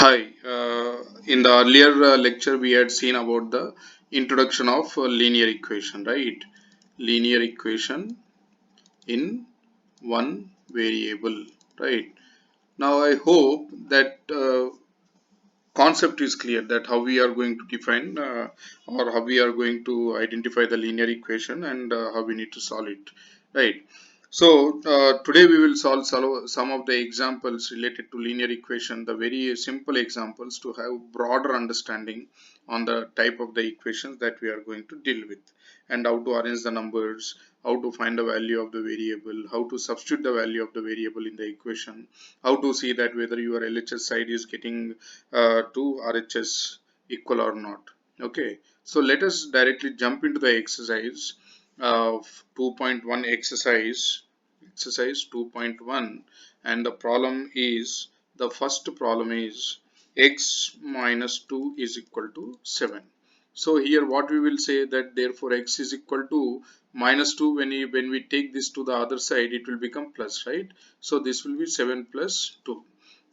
Hi, in the earlier lecture we had seen about the introduction of linear equation, right? Linear equation in one variable, right? Now I hope that concept is clear, that how we are going to define or how we are going to identify the linear equation and how we need to solve it, right? So today we will solve some of the examples related to linear equation, the very simple examples to have broader understanding on the type of the equations that we are going to deal with, and how to arrange the numbers, how to find the value of the variable, how to substitute the value of the variable in the equation, how to see that whether your LHS side is getting to RHS equal or not. Okay, so let us directly jump into the exercise of 2.1 exercise 2.1, and the problem is, the first problem is x minus 2 is equal to 7. So here what we will say, that therefore x is equal to minus 2. When we take this to the other side, it will become plus, right? So this will be 7 plus 2.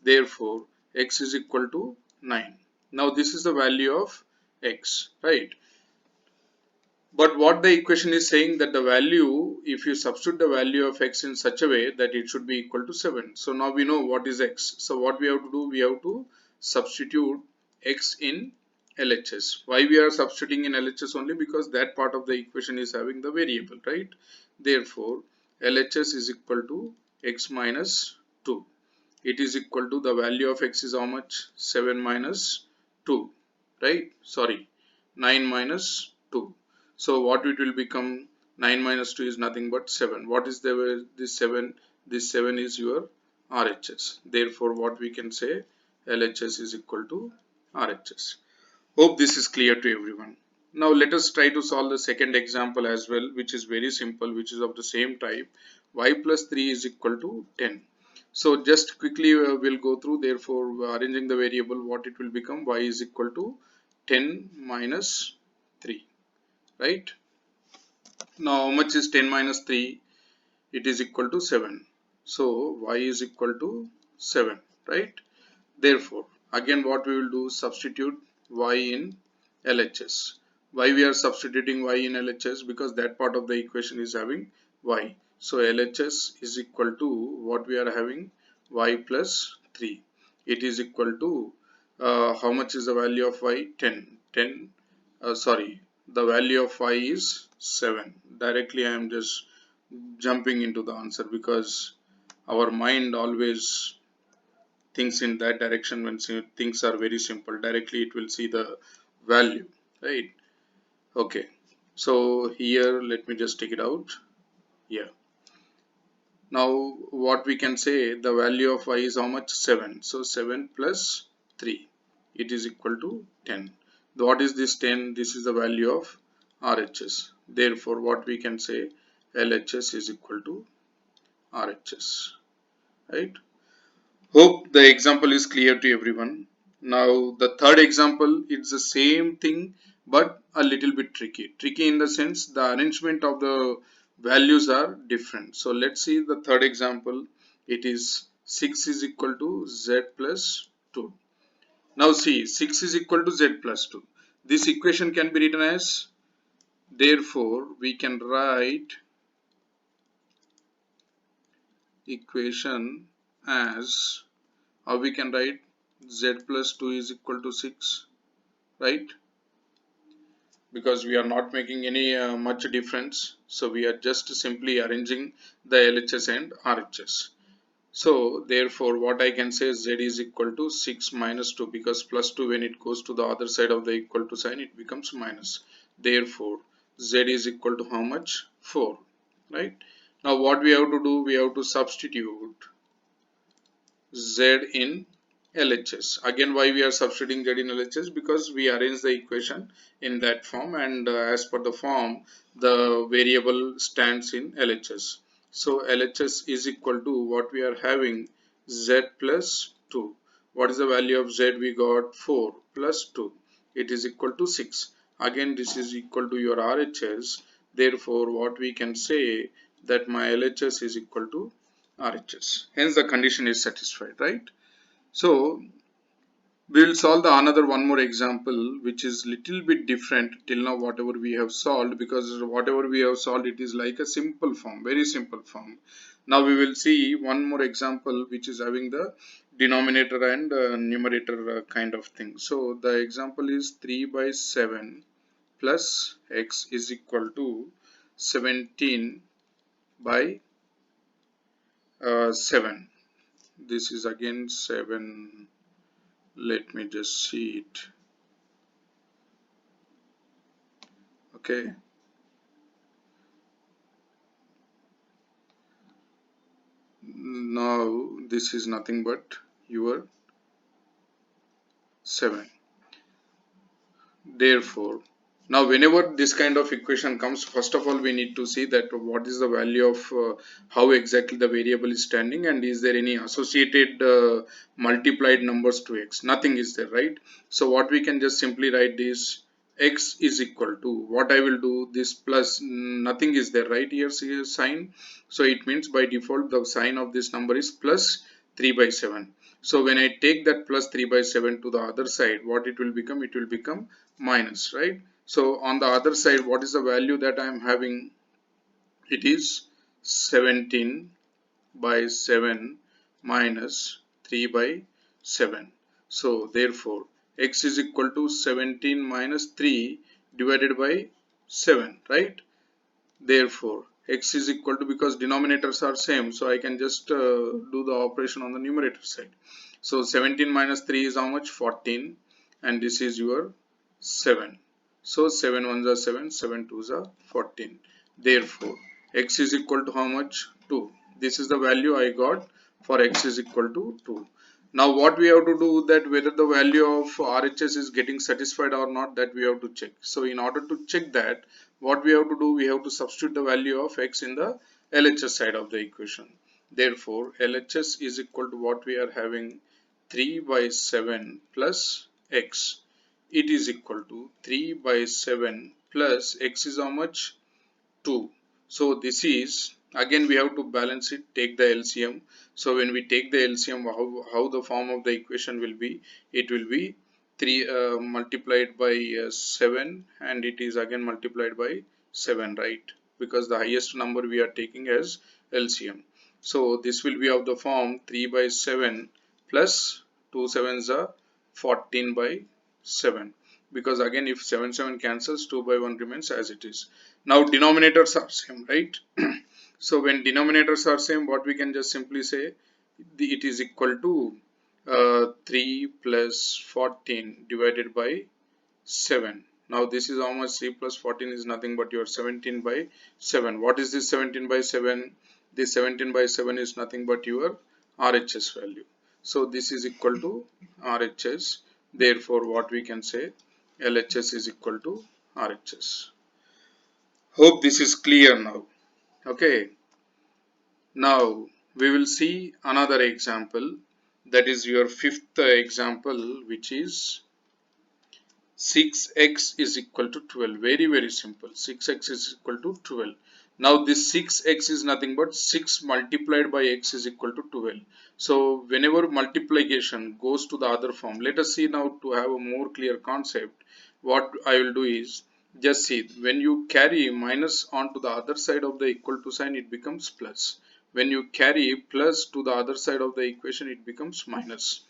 Therefore x is equal to 9. Now this is the value of x, right? But what the equation is saying, that the value, if you substitute the value of x in such a way that it should be equal to 7. So now we know what is x. So what we have to do, we have to substitute x in LHS. Why we are substituting in LHS? Only because that part of the equation is having the variable, right? Therefore LHS is equal to x minus 2. It is equal to, the value of x is how much? 7 minus 2, right? Sorry, 9 minus 2. So what it will become, 9 minus 2 is nothing but 7. What is this 7? This 7 is your RHS. Therefore what we can say, LHS is equal to RHS. Hope this is clear to everyone. Now let us try to solve the second example as well, which is very simple, which is of the same type. Y plus 3 is equal to 10. So just quickly we'll go through. Therefore arranging the variable, what it will become, y is equal to 10 minus 3, right? Now how much is 10 minus 3? It is equal to 7. So y is equal to 7, right? Therefore again what we will do, substitute y in LHS. Why we are substituting y in LHS? Because that part of the equation is having y. So LHS is equal to, what we are having, y plus 3. It is equal to how much is the value of y? 10. Sorry, the value of y is 7. Directly I am just jumping into the answer, because our mind always thinks in that direction. When things are very simple, directly it will see the value, right? Okay, so here let me just take it out. Yeah, now what we can say, the value of y is how much? 7. So 7 plus 3, it is equal to 10. What is this 10? This is the value of RHS. Therefore what we can say, LHS is equal to RHS, right? Hope the example is clear to everyone. Now the third example, it's the same thing but a little bit tricky. Tricky in the sense the arrangement of the values are different. So let's see the third example. It is 6 is equal to z plus 2. Now see, 6 is equal to z plus 2. This equation can be written as, therefore we can write equation as, or we can write z plus 2 is equal to 6, right? Because we are not making any much difference, so we are just simply arranging the LHS and RHS. So therefore what I can say is z is equal to 6 minus 2, because plus 2, when it goes to the other side of the equal to sign, it becomes minus. Therefore z is equal to how much? 4, right? Now what we have to do, we have to substitute z in LHS. Again, why we are substituting z in LHS? Because we arrange the equation in that form, and as per the form, the variable stands in LHS. So LHS is equal to, what we are having, z plus 2. What is the value of z? We got 4 plus 2. It is equal to 6. Again, this is equal to your RHS. Therefore, what we can say, that my LHS is equal to RHS. Hence the condition is satisfied, right? So We will solve the another one more example which is little bit different till now whatever we have solved, because whatever we have solved it is like a simple form, very simple form. Now we will see one more example which is having the denominator and numerator kind of thing. So the example is 3 by 7 plus x is equal to 17 by 7. This is again 7. Let me just see it. Okay. Now this is nothing but your 7. Therefore, now whenever this kind of equation comes, first of all we need to see that what is the value of how exactly the variable is standing, and is there any associated multiplied numbers to x. Nothing is there, right? So what we can just simply write this x is equal to, what I will do, this plus, nothing is there, right? Here see a sign, so it means by default the sign of this number is plus 3 by 7. So when I take that plus 3 by 7 to the other side, what it will become? It will become minus, right? So on the other side, what is the value that I am having? It is 17 by 7 minus 3 by 7. So therefore x is equal to 17 minus 3 divided by 7, right? Therefore x is equal to, because denominators are same, so I can just do the operation on the numerator side. So 17 minus 3 is how much? 14, and this is your 7. So 7 ones are 7, 7 twos are 14. Therefore x is equal to how much? 2. This is the value I got for x is equal to 2. Now what we have to do, that whether the value of RHS is getting satisfied or not, that we have to check. So in order to check that, what we have to do, we have to substitute the value of x in the LHS side of the equation. Therefore LHS is equal to what we are having, 3 by 7 plus x. It is equal to 3 by 7 plus x is how much? 2. So this is, again we have to balance it, take the LCM. So when we take the LCM, how the form of the equation will be? It will be 3 multiplied by 7, and it is again multiplied by 7, right? Because the highest number we are taking as LCM. So this will be of the form 3 by 7 plus 2 sevens are 14 by 7, because again if 7 7 cancels, 2 by 1 remains as it is. Now denominators are same, right? So when denominators are same, what we can just simply say, it is equal to 3 plus 14 divided by 7. Now this is how much? 3 plus 14 is nothing but your 17 by 7. What is this 17 by 7? This 17 by 7 is nothing but your RHS value. So this is equal to RHS. Therefore what we can say, LHS is equal to RHS. Hope this is clear now. Okay. Now we will see another example, that is your fifth example, which is 6x is equal to 12. Very simple. 6x is equal to 12. Now this 6x is nothing but 6 multiplied by x is equal to 12. So whenever multiplication goes to the other form, let us see now to have a more clear concept. What I will do is, just see, when you carry minus onto the other side of the equal to sign, it becomes plus. When you carry plus to the other side of the equation, it becomes minus.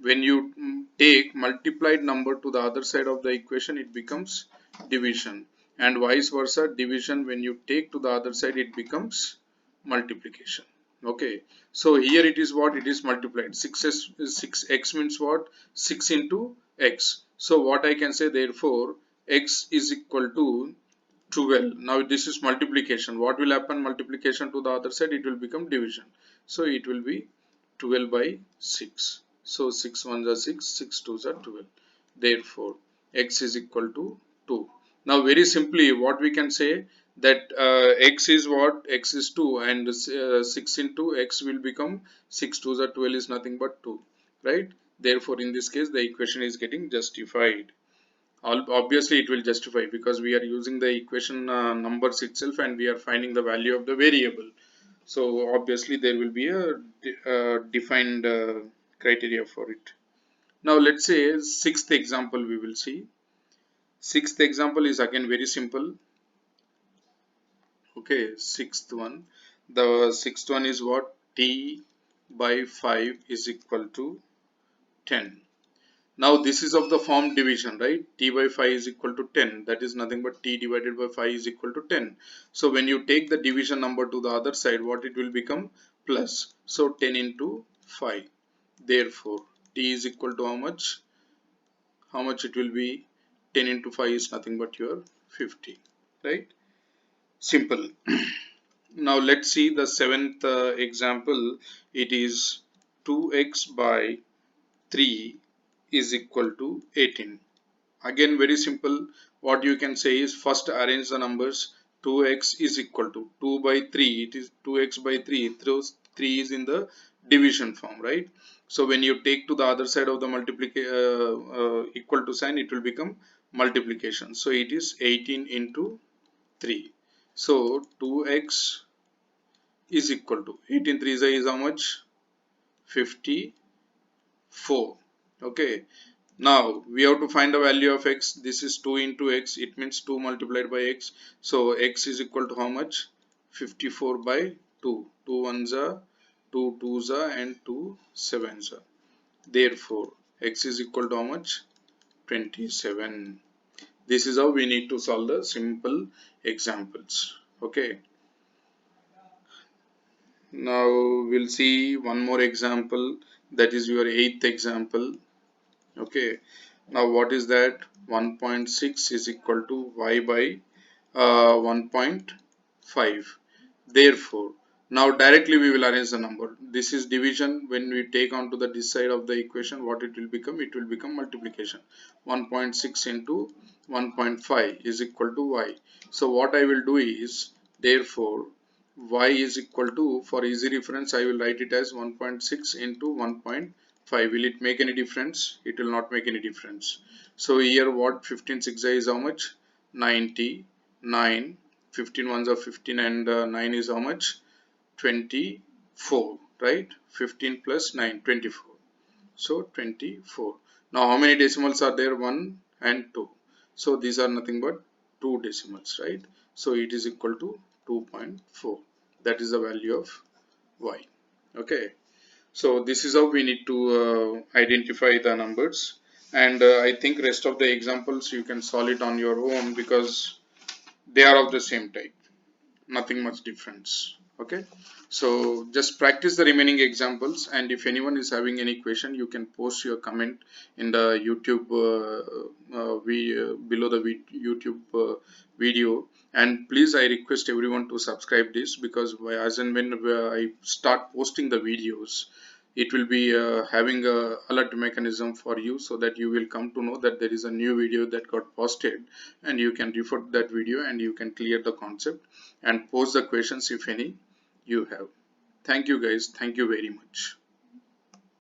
When you take multiplied number to the other side of the equation, it becomes division, and vice versa. Division, when you take to the other side, it becomes multiplication. Okay, so here it is what? It is multiplied. 6x means what? 6 into x. So what I can say, therefore x is equal to 12. Now this is multiplication. What will happen? Multiplication to the other side, it will become division. So it will be 12 by 6. So 6 ones are 6, 6 twos are 12. Therefore x is equal to 2. Now very simply what we can say, that x is what? X is 2, and 6 into x will become 6 twos are 12 is nothing but 2, right? Therefore in this case the equation is getting justified. Obviously it will justify, because we are using the equation numbers itself and we are finding the value of the variable. So obviously there will be a defined criteria for it. Now let's say sixth example we will see. Sixth example is again very simple. Okay, sixth one. The sixth one is what? T by 5 is equal to 10. Now this is of the form division, right? T by 5 is equal to 10. That is nothing but T divided by 5 is equal to 10. So when you take the division number to the other side, what it will become? Plus. So 10 into 5. Therefore, T is equal to how much? How much it will be? 10 into 5 is nothing but your 50, right? Simple. Now let's see the seventh example. It is 2x by 3 is equal to 18. Again very simple. What you can say is first arrange the numbers. 2x is equal to 2 by 3. It is 2x by 3. Those 3 is in the division form, right? So when you take to the other side of the equal to sign, it will become multiplication. So it is 18 into 3. So 2x is equal to 18 3 is how much? 54. Okay. Now we have to find the value of x. This is 2 into x. It means 2 multiplied by x. So x is equal to how much? 54 by 2. 2 ones are 2 twos are and 2 sevens are. Therefore x is equal to how much? 27. This is how we need to solve the simple examples. Okay. Now we'll see one more example, that is your eighth example. Okay, now what is that? 1.6 is equal to y by 1.5. Therefore, now directly we will arrange the number. This is division. When we take onto the this side of the equation, what it will become? It will become multiplication. 1.6 into 1.5 is equal to y. So what I will do is, therefore, y is equal to, for easy reference, I will write it as 1.6 into 1.5. Will it make any difference? It will not make any difference. So here what 15 6 is how much? 99. 15 ones are 15 and 9 is how much? 24, right? 15 plus 9, 24. So 24. Now how many decimals are there? 1 and 2. So these are nothing but 2 decimals, right? So it is equal to 2.4. That is the value of y. Okay. So this is how we need to identify the numbers. And I think rest of the examples you can solve it on your own because they are of the same type, nothing much difference. Okay, so just practice the remaining examples, and if anyone is having any question, you can post your comment in the YouTube below the YouTube video. And please, I request everyone to subscribe this, because as and when I start posting the videos, it will be having a alert mechanism for you, so that you will come to know that there is a new video that got posted, and you can refer to that video and you can clear the concept and pose the questions if any you have. Thank you guys. Thank you very much.